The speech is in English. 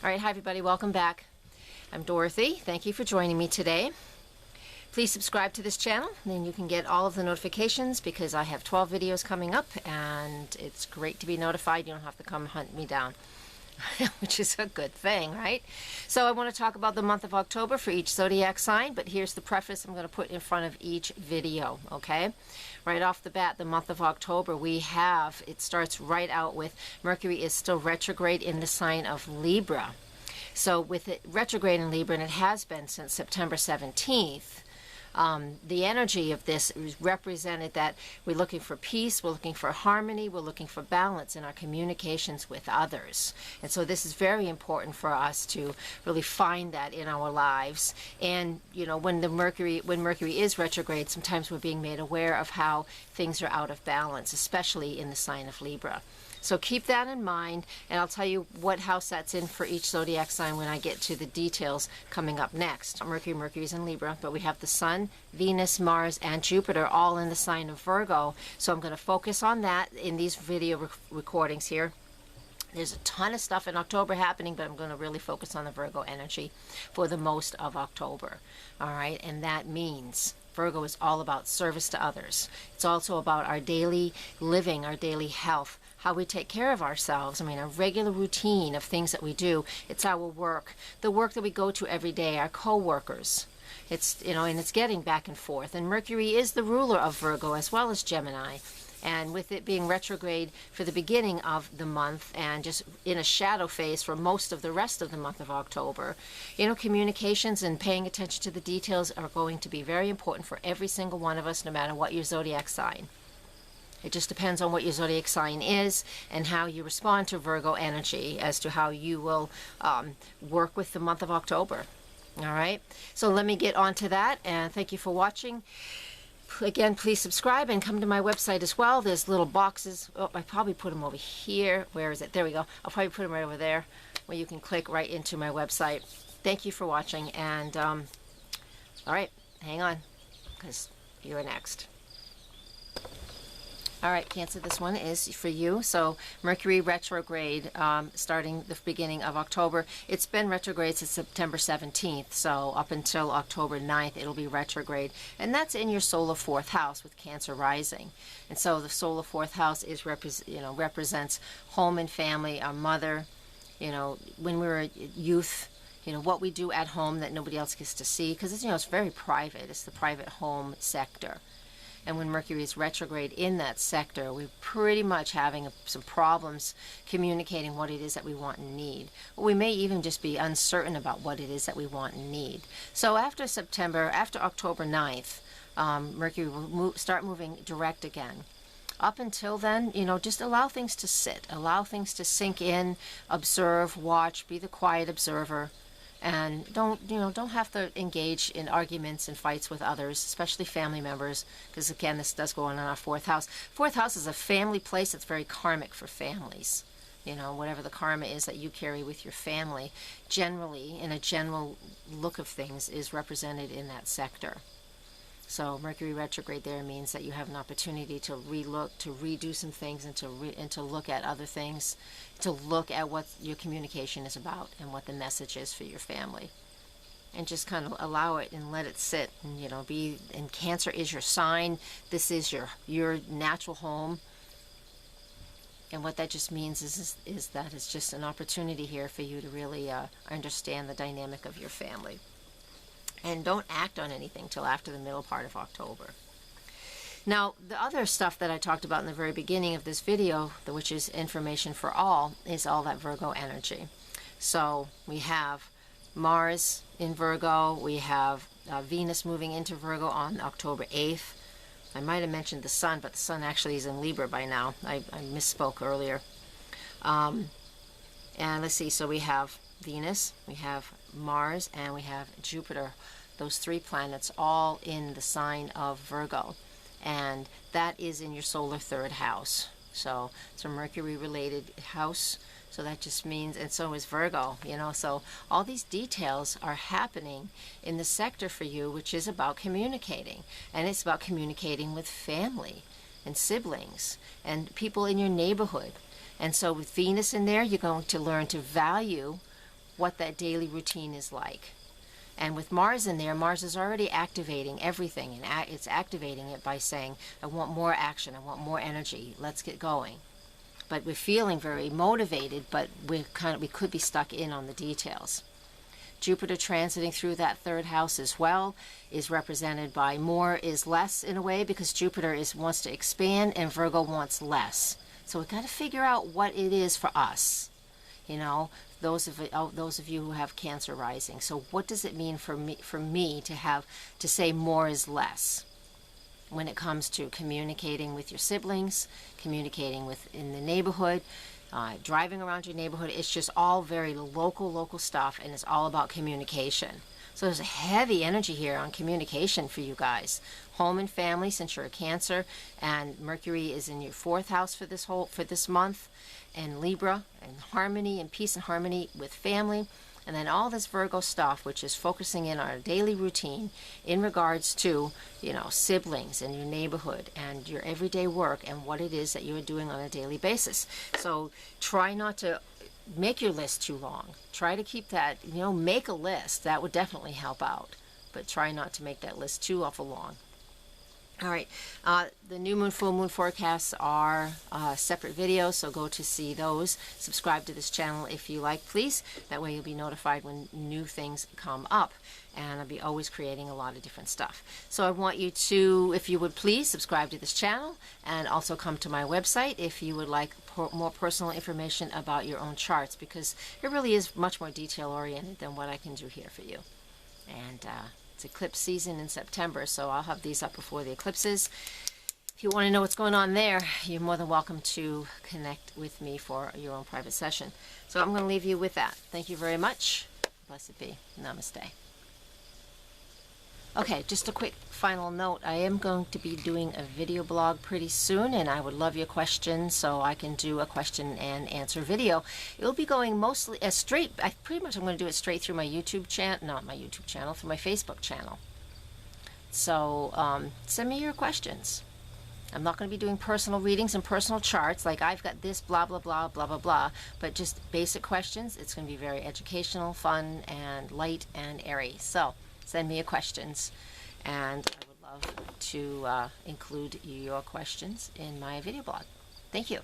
All right, hi everybody, welcome back. I'm Dorothy. Thank you for joining me today. Please subscribe to this channel, then you can get all of the notifications because I have 12 videos coming up and it's great to be notified. You don't have to come hunt me down, which is a good thing, right? So I want to talk about the month of October for each zodiac sign, but here's the preface I'm going to put in front of each video, okay? Right off the bat, the month of October, it starts right out with Mercury is still retrograde in the sign of Libra. So with it retrograde in Libra, and it has been since September 17th, the energy of this is represented that we're looking for peace, we're looking for harmony, we're looking for balance in our communications with others. And so this is very important for us to really find that in our lives. And you know, when Mercury is retrograde, sometimes we're being made aware of how things are out of balance, especially in the sign of Libra. So keep that in mind, and I'll tell you what house that's in for each zodiac sign when I get to the details coming up next. Mercury's in Libra, but we have the Sun, Venus, Mars, and Jupiter all in the sign of Virgo. So I'm going to focus on that in these video recordings here. There's a ton of stuff in October happening, but I'm going to really focus on the Virgo energy for the most of October. All right, and that means Virgo is all about service to others. It's also about our daily living, our daily health, how we take care of ourselves. I mean, a regular routine of things that we do. It's our work, the work that we go to every day, our co-workers. It's, you know, and it's getting back and forth. And Mercury is the ruler of Virgo as well as Gemini. And with it being retrograde for the beginning of the month and just in a shadow phase for most of the rest of the month of October, you know, communications and paying attention to the details are going to be very important for every single one of us, no matter what your zodiac sign. It just depends on what your zodiac sign is and how you respond to Virgo energy as to how you will work with the month of October. All right, so let me get on to that, and thank you for watching. Again, please subscribe and come to my website as well. There's little boxes. Oh, I probably put them over here. Where is it? There we go. I'll probably put them right over there where you can click right into my website. Thank you for watching, and all right, hang on because you're next. All right, Cancer, this one is for you. So Mercury retrograde starting the beginning of October. It's been retrograde since September 17th, so up until October 9th, it'll be retrograde. And that's in your solar fourth house with Cancer rising. And so the solar fourth house is represents home and family, our mother, you know, when we were youth, you know, what we do at home that nobody else gets to see, because it's, you know, it's very private. It's the private home sector. And when Mercury is retrograde in that sector, we're pretty much having some problems communicating what it is that we want and need. Or we may even just be uncertain about what it is that we want and need. So after October 9th, Mercury will start moving direct again. Up until then, you know, just allow things to sit, allow things to sink in, observe, watch, be the quiet observer. And don't have to engage in arguments and fights with others, especially family members, because again, this does go on in our fourth house. Fourth house is a family place that's very karmic for families. You know, whatever the karma is that you carry with your family, generally, in a general look of things, is represented in that sector. So Mercury retrograde there means that you have an opportunity to relook, to redo some things, and to look at other things, to look at what your communication is about and what the message is for your family, and just kind of allow it and let it sit. And you know, and Cancer is your sign. This is your natural home, and what that just means is that it's just an opportunity here for you to really understand the dynamic of your family. And don't act on anything till after the middle part of October. Now, the other stuff that I talked about in the very beginning of this video, which is information for all, is all that Virgo energy. So we have Mars in Virgo. We have Venus moving into Virgo on October 8th. I might have mentioned the Sun, but the Sun actually is in Libra by now. I misspoke earlier. And let's see, so we have Venus, we have Mars, and we have Jupiter. Those three planets all in the sign of Virgo. And that is in your solar third house. So it's a Mercury related house. So that just means, and so is Virgo, you know, so all these details are happening in the sector for you, which is about communicating. And it's about communicating with family and siblings and people in your neighborhood. And so with Venus in there, you're going to learn to value what that daily routine is like. And with Mars in there, Mars is already activating everything, and it's activating it by saying, I want more action, I want more energy, let's get going. But we're feeling very motivated, but we could be stuck in on the details. Jupiter transiting through that third house as well is represented by more is less in a way, because Jupiter wants to expand and Virgo wants less. So we've got to figure out what it is for us. You know, those of you who have Cancer rising. So what does it mean for me to say more is less when it comes to communicating with your siblings, communicating in the neighborhood, driving around your neighborhood? It's just all very local stuff, and it's all about communication. So there's a heavy energy here on communication for you guys. Home and family, since you're a Cancer, and Mercury is in your 4th house for this month, and Libra, and harmony and peace and harmony with family. And then all this Virgo stuff, which is focusing in on our daily routine in regards to, you know, siblings and your neighborhood and your everyday work and what it is that you are doing on a daily basis. So try not to make your list too long. Try to keep that, you know, make a list. That would definitely help out. But try not to make that list too awful long. All right, the new moon, full moon forecasts are separate videos, so go to see those. Subscribe to this channel if you like, please. That way you'll be notified when new things come up. And I'll be always creating a lot of different stuff. So I want you to, if you would please, subscribe to this channel, and also come to my website if you would like more personal information about your own charts, because it really is much more detail oriented than what I can do here for you. And it's eclipse season in September, so I'll have these up before the eclipses. If you want to know what's going on there, you're more than welcome to connect with me for your own private session. So I'm going to leave you with that. Thank you very much. Blessed be. Namaste. Okay, just a quick final note. I am going to be doing a video blog pretty soon, and I would love your questions, so I can do a question and answer video. It will be going mostly straight. I'm going to do it straight through my YouTube channel, not my YouTube channel, through my Facebook channel. So send me your questions. I'm not going to be doing personal readings and personal charts like I've got this blah blah blah blah blah blah, but just basic questions. It's going to be very educational, fun, and light and airy. So send me your questions, and I would love to include your questions in my video blog. Thank you.